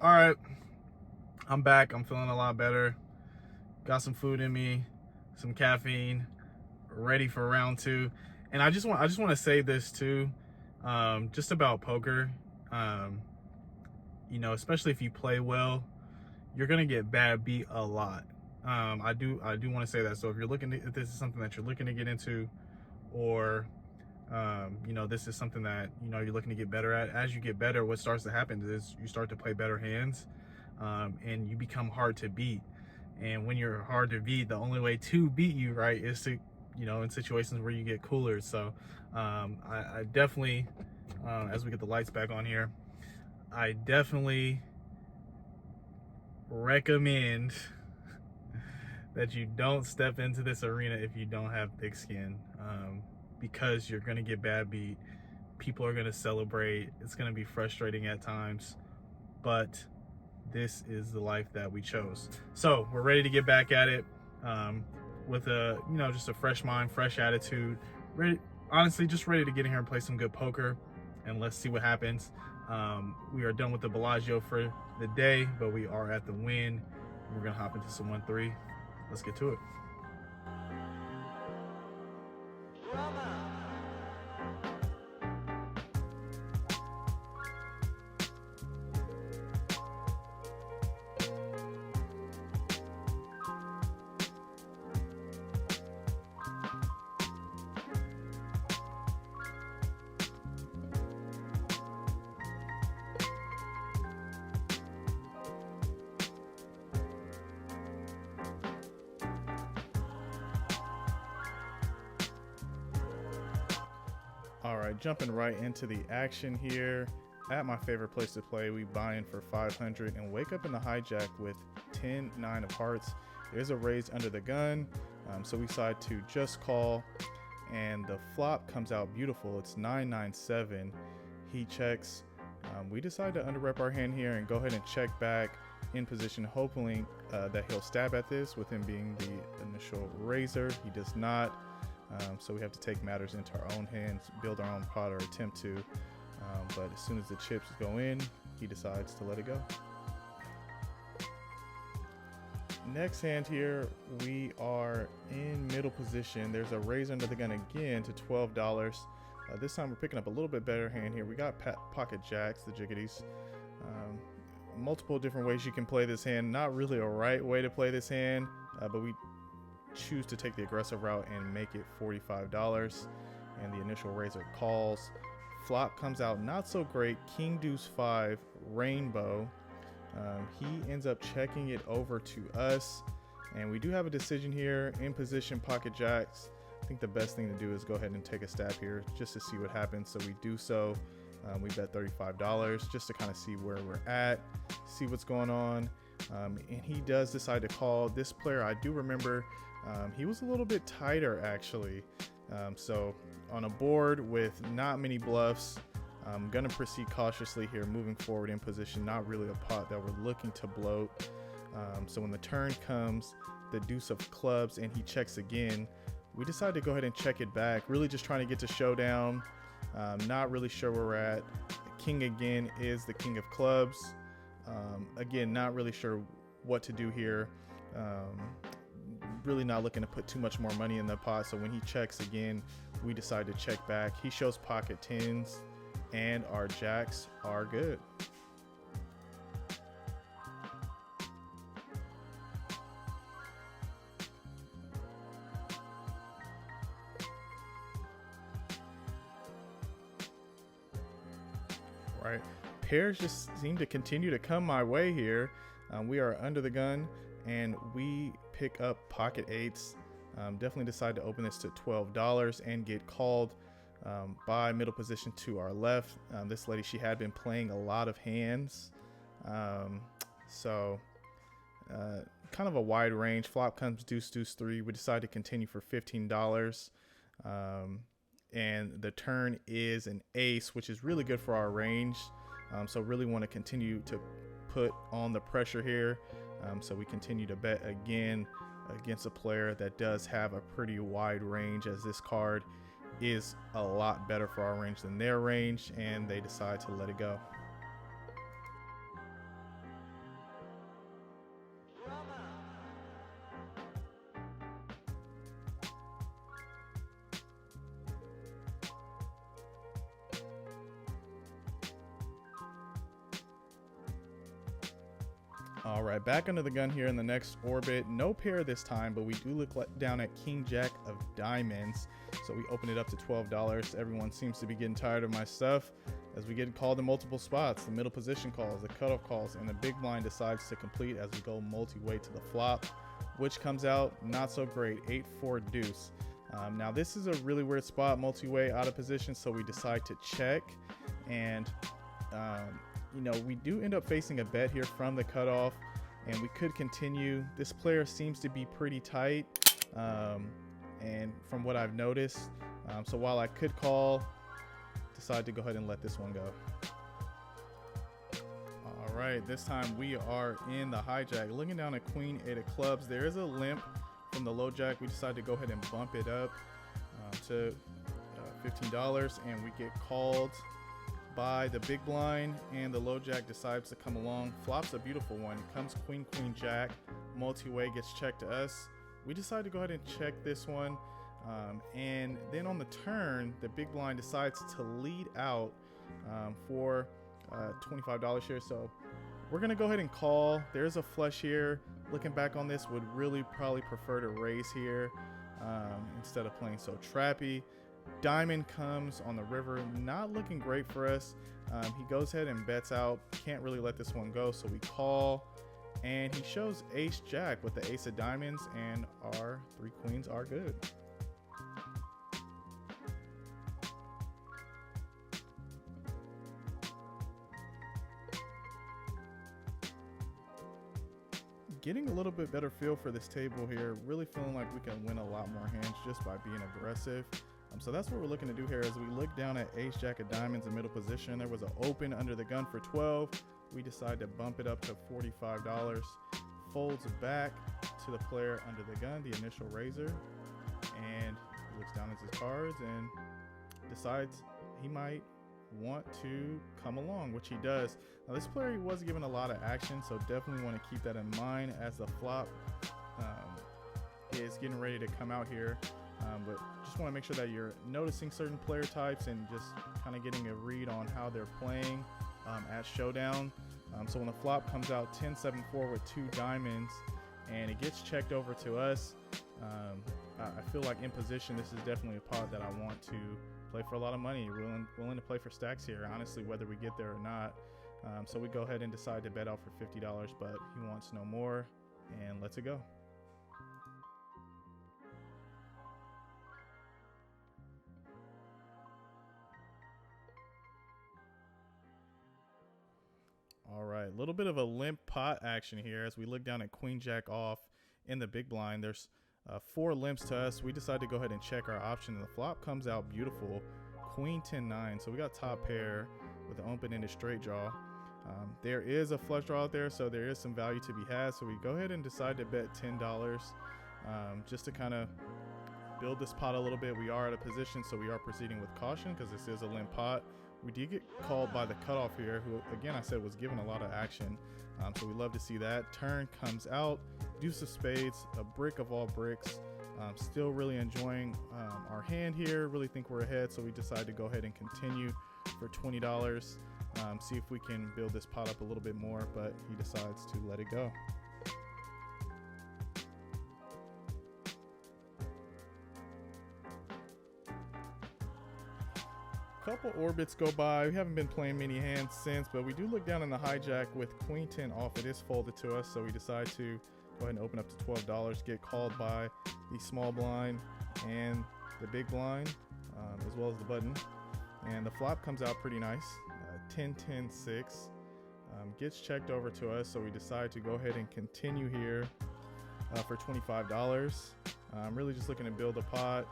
All right, I'm back. I'm feeling a lot better. Got some food in me, some caffeine, ready for round two. And I just want to say this too, just about poker. Um, especially if you play well, you're gonna get bad beat a lot. I do want to say that. So if this is something that you're looking to get into, or this is something that you're looking to get better at. As you get better, what starts to happen is you start to play better hands, and you become hard to beat. And when you're hard to beat, the only way to beat you, right, is to, in situations where you get cooler. So I definitely, as we get the lights back on here, I definitely recommend that you don't step into this arena if you don't have thick skin, because you're going to get bad beat. People are going to celebrate. It's going to be frustrating at times, but this is the life that we chose. So we're ready to get back at it, with just a fresh mind, fresh attitude. Honestly, just ready to get in here and play some good poker, and let's see what happens. We are done with the Bellagio for the day, but we are at the Wynn. We're gonna hop into some 1-3. Let's get to it. All right, jumping right into the action here. At my favorite place to play, we buy in for 500 and wake up in the hijack with 10-9 of hearts. There's a raise under the gun, so we decide to just call, and the flop comes out beautiful. It's 9-9-7. He checks. We decide to underrep our hand here and go ahead and check back in position, hoping that he'll stab at this with him being the initial raiser. He does not. So we have to take matters into our own hands, build our own pot, or attempt to. But as soon as the chips go in, he decides to let it go. Next hand here, we are in middle position. There's a raise under the gun again to $12. This time we're picking up a little bit better hand here. We got pocket jacks, the jiggities. Multiple different ways you can play this hand. Not really a right way to play this hand, but we choose to take the aggressive route and make it $45, and the initial raiser calls. Flop comes out not so great. King deuce 5 rainbow. He ends up checking it over to us, and we do have a decision here. In position, pocket jacks. I think the best thing to do is go ahead and take a stab here just to see what happens. So we do so. We bet $35 just to kind of see where we're at, see what's going on. And he does decide to call. This player, I do remember, he was a little bit tighter actually. So on a board with not many bluffs, I'm gonna proceed cautiously here, moving forward in position. Not really a pot that we're looking to bloat. So when the turn comes, the deuce of clubs, and he checks again, we decide to go ahead and check it back. Really just trying to get to showdown. Not really sure where we're at. The king again is the king of clubs. Again, not really sure what to do here. Really not looking to put too much more money in the pot. So when he checks again, we decide to check back. He shows pocket tens, and our jacks are good. Right, pairs just seem to continue to come my way here. We are under the gun, and we pick up pocket eights. Definitely decide to open this to $12 and get called by middle position to our left. This lady, she had been playing a lot of hands, so kind of a wide range. Flop comes deuce deuce 3. We decide to continue for $15, and the turn is an ace, which is really good for our range. So really want to continue to put on the pressure here. So we continue to bet again against a player that does have a pretty wide range, as this card is a lot better for our range than their range, and they decide to let it go. All right, back under the gun here in the next orbit. No pair this time, but we do look down at King Jack of Diamonds. So we open it up to $12. Everyone seems to be getting tired of my stuff as we get called in multiple spots. The middle position calls, the cutoff calls, and the big blind decides to complete as we go multi-way to the flop, which comes out not so great, 8-4 deuce. Now this is a really weird spot, multi-way out of position, so we decide to check. And you know, we do end up facing a bet here from the cutoff, and we could continue. This player seems to be pretty tight, and from what I've noticed, so while I could call, decide to go ahead and let this one go. All right, this time we are in the hijack, looking down at Queen 8 of clubs. There is a limp from the low jack. We decide to go ahead and bump it up to $15, and we get called by the big blind, and the low jack decides to come along. Flop's a beautiful one. It comes queen, queen, jack. Multi-way gets checked to us. We decide to go ahead and check this one. And then on the turn, the big blind decides to lead out for $25 here. So we're going to go ahead and call. There's a flush here. Looking back on this, would really probably prefer to raise here instead of playing so trappy. Diamond comes on the river, not looking great for us. He goes ahead and bets out. Can't really let this one go, so we call. And he shows ace jack with the ace of diamonds, and our 3 queens are good. Getting a little bit better feel for this table here. Really feeling like we can win a lot more hands just by being aggressive. So that's what we're looking to do here as we look down at ace jack of diamonds in middle position. There was an open under the gun for 12. We decide to bump it up to $45. Folds back to the player under the gun, the initial raiser, and he looks down at his cards and decides he might want to come along, which he does. Now this player, he was given a lot of action, so definitely want to keep that in mind as the flop is getting ready to come out here. But just want to make sure that you're noticing certain player types and just kind of getting a read on how they're playing at showdown. So when the flop comes out 10-7-4 with 2 diamonds and it gets checked over to us, I feel like in position this is definitely a pot that I want to play for a lot of money. Willing to play for stacks here, honestly, whether we get there or not. So we go ahead and decide to bet out for $50, but he wants no more, and lets it go. All right, a little bit of a limp pot action here as we look down at queen jack off in the big blind. There's 4 limps to us. We decide to go ahead and check our option, and the flop comes out beautiful, queen 10-9. So we got top pair with an open-ended straight draw. There is a flush draw out there, so there is some value to be had. So we go ahead and decide to bet $10 just to kind of build this pot a little bit. We are out of position, so we are proceeding with caution because this is a limp pot. We did get called by the cutoff here, who again I said was given a lot of action, so we love to see that. Turn comes out, deuce of spades, a brick of all bricks. Still really enjoying our hand here, really think we're ahead, so we decide to go ahead and continue for $20. See if we can build this pot up a little bit more, but he decides to let it go. Couple orbits go by. We haven't been playing many hands since, but we do look down in the hijack with queen 10 off. It is folded to us, so we decide to go ahead and open up to $12. Get called by the small blind and the big blind, as well as the button. And the flop comes out pretty nice, 10-10-6. Gets checked over to us, so we decide to go ahead and continue here for $25. I'm really just looking to build a pot.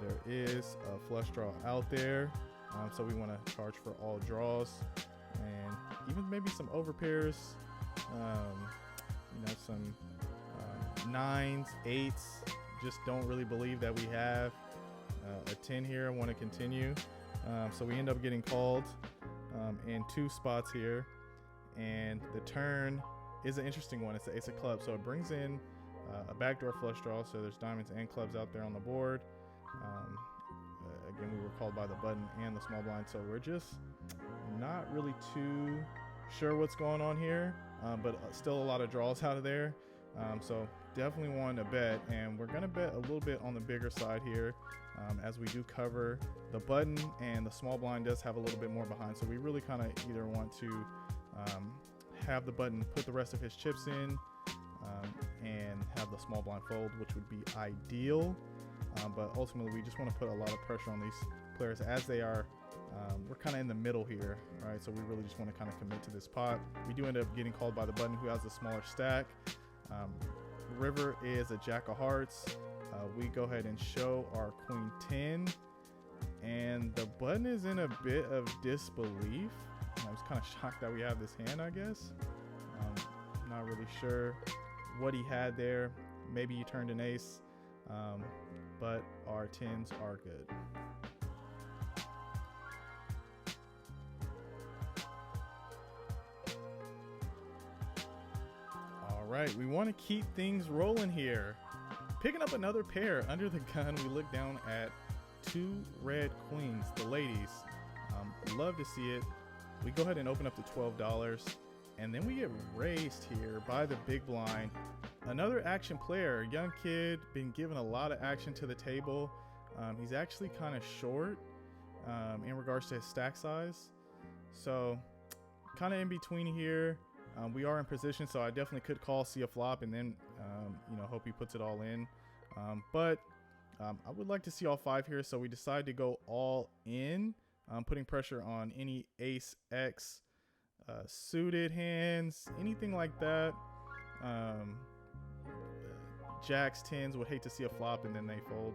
There is a flush draw out there. So we want to charge for all draws and even maybe some overpairs, you know, some 9s, 8s. Just don't really believe that we have a 10 here. I want to continue. So we end up getting called in 2 spots here. And the turn is an interesting one. It's the ace of clubs. So it brings in a backdoor flush draw. So there's diamonds and clubs out there on the board. Again, we were called by the button and the small blind, so we're just not really too sure what's going on here, but still a lot of draws out of there. So definitely wanted to bet, and we're gonna bet a little bit on the bigger side here, as we do cover the button, and the small blind does have a little bit more behind. So we really kind of either want to have the button put the rest of his chips in, and have the small blind fold, which would be ideal. But ultimately, we just want to put a lot of pressure on these players as they are. We're kind of in the middle here, right? So we really just want to kind of commit to this pot. We do end up getting called by the button, who has the smaller stack. River is a jack of hearts. We go ahead and show our queen 10, and the button is in a bit of disbelief. I was kind of shocked that we have this hand, I guess. Not really sure what he had there. Maybe he turned an ace, but our 10s are good. All right, we want to keep things rolling here. Picking up another pair under the gun, we look down at 2 red queens, the ladies. Love to see it. We go ahead and open up to $12, and then we get raised here by the big blind. Another action player, young kid, been given a lot of action to the table. He's actually kind of short in regards to his stack size, so kind of in between here. We are in position, so I definitely could call, see a flop, and then hope he puts it all in. But I would like to see all 5 here, so we decide to go all in, putting pressure on any ace X suited hands, anything like that. Jacks, 10s, would hate to see a flop and then they fold.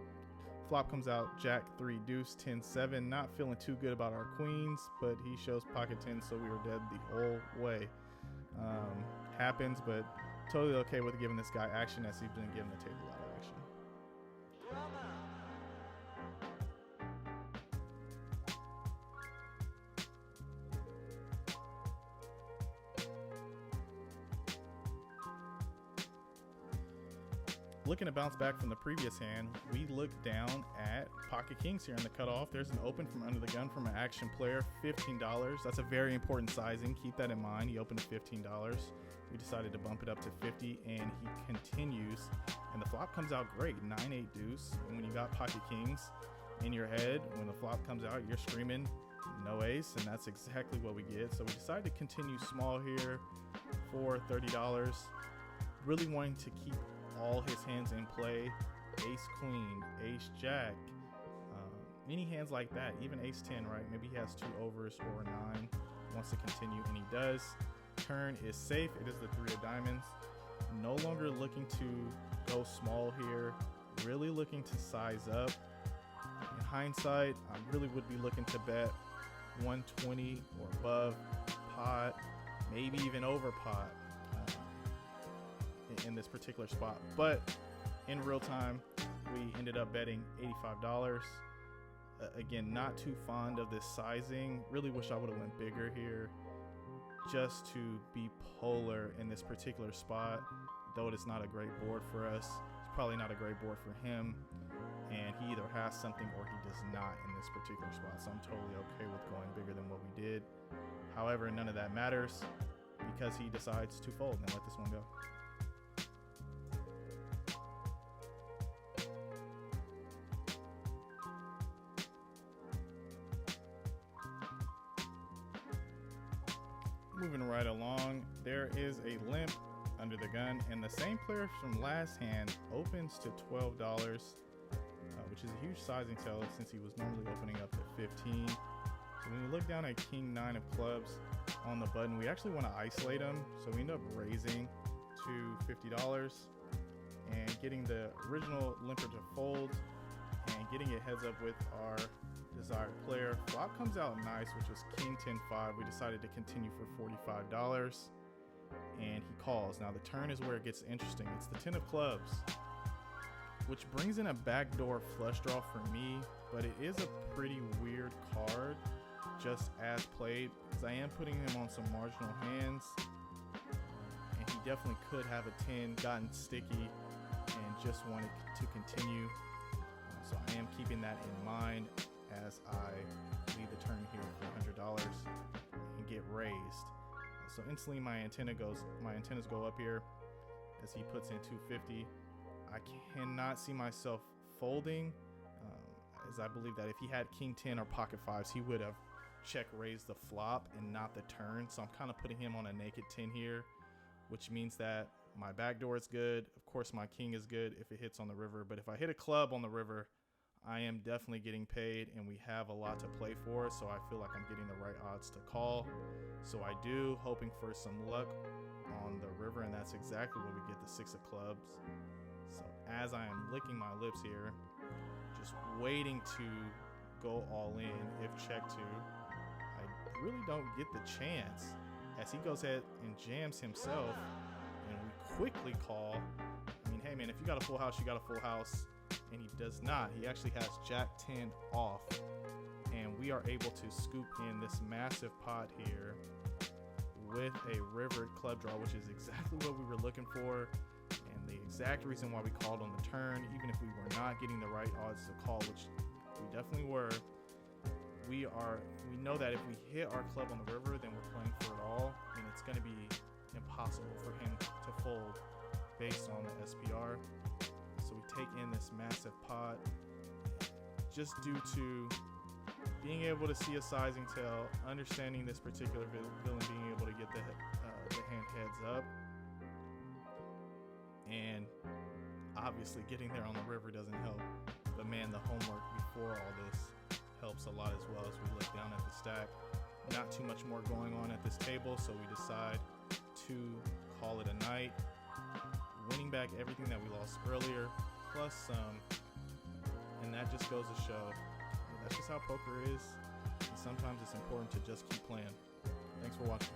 Flop comes out Jack 3 deuce 10 7. Not feeling too good about our queens, but he shows pocket 10, so we were dead the whole way. Happens, but totally okay with giving this guy action, as he's been giving the table a lot of action. Looking to bounce back from the previous hand, we look down at pocket kings here in the cutoff. There's an open from under the gun from an action player, $15. That's a very important sizing. Keep that in mind. He opened at $15. We decided to bump it up to 50, and he continues. And the flop comes out great, 9-8 deuce. And when you got pocket kings in your head, when the flop comes out, you're screaming no ace, and that's exactly what we get. So we decided to continue small here for $30. Really wanting to keep all his hands in play. Ace queen, ace jack, any hands like that, even ace 10, right? Maybe he has 2 overs or a 9, wants to continue, and he does. Turn is safe. It is the 3 of diamonds. No longer looking to go small here, really looking to size up. In hindsight, I really would be looking to bet 120 or above pot, maybe even over pot in this particular spot. But in real time, we ended up betting $85. Again, not too fond of this sizing. Really wish I would have went bigger here, just to be polar in this particular spot. Though it is not a great board for us, it's probably not a great board for him, and he either has something or he does not in this particular spot. So I'm totally okay with going bigger than what we did. However, none of that matters, because he decides to fold and let this one go. Moving right along, there is a limp under the gun, and the same player from last hand opens to $12, which is a huge sizing tell since he was normally opening up to 15. So when we look down at king 9 of clubs on the button, we actually want to isolate him, so we end up raising to $50 and getting the original limper to fold and getting it heads up with our desired player. Flop comes out nice, which is king 10-5. We decided to continue for $45, and he calls. Now the turn is where it gets interesting. It's the 10 of clubs, which brings in a backdoor flush draw for me, but it is a pretty weird card just as played, because I am putting him on some marginal hands, and he definitely could have a 10, gotten sticky, and just wanted to continue. So I am keeping that in mind as I lead the turn here for $100 and get raised. So instantly my antennas go up here as he puts in 250. I cannot see myself folding, as I believe that if he had king 10 or pocket fives, he would have check raised the flop and not the turn. So I'm kind of putting him on a naked 10 here, which means that my backdoor is good. Of course, my king is good if it hits on the river, but if I hit a club on the river, I am definitely getting paid, and we have a lot to play for, so I feel like I'm getting the right odds to call. So I do, hoping for some luck on the river, and that's exactly what we get, the 6 of clubs. So as I am licking my lips here, just waiting to go all in if check 2, I really don't get the chance as he goes ahead and jams himself, and we quickly call. I mean, hey man, if you got a full house, you got a full house. And he does not. He actually has jack 10 off, and we are able to scoop in this massive pot here with a river club draw, which is exactly what we were looking for, and the exact reason why we called on the turn, even if we were not getting the right odds to call, which we definitely were. We know that if we hit our club on the river, then we're playing for it all, and it's going to be impossible for him to fold based on the SPR. So we take in this massive pot just due to being able to see a sizing tail, understanding this particular villain, being able to get the hand heads up, and obviously getting there on the river doesn't help. But man, the homework before all this helps a lot as well. As we look down at the stack, not too much more going on at this table, so we decide to call it a night, winning back everything that we lost earlier, plus some, and that just goes to show that's just how poker is, and sometimes it's important to just keep playing. Thanks for watching.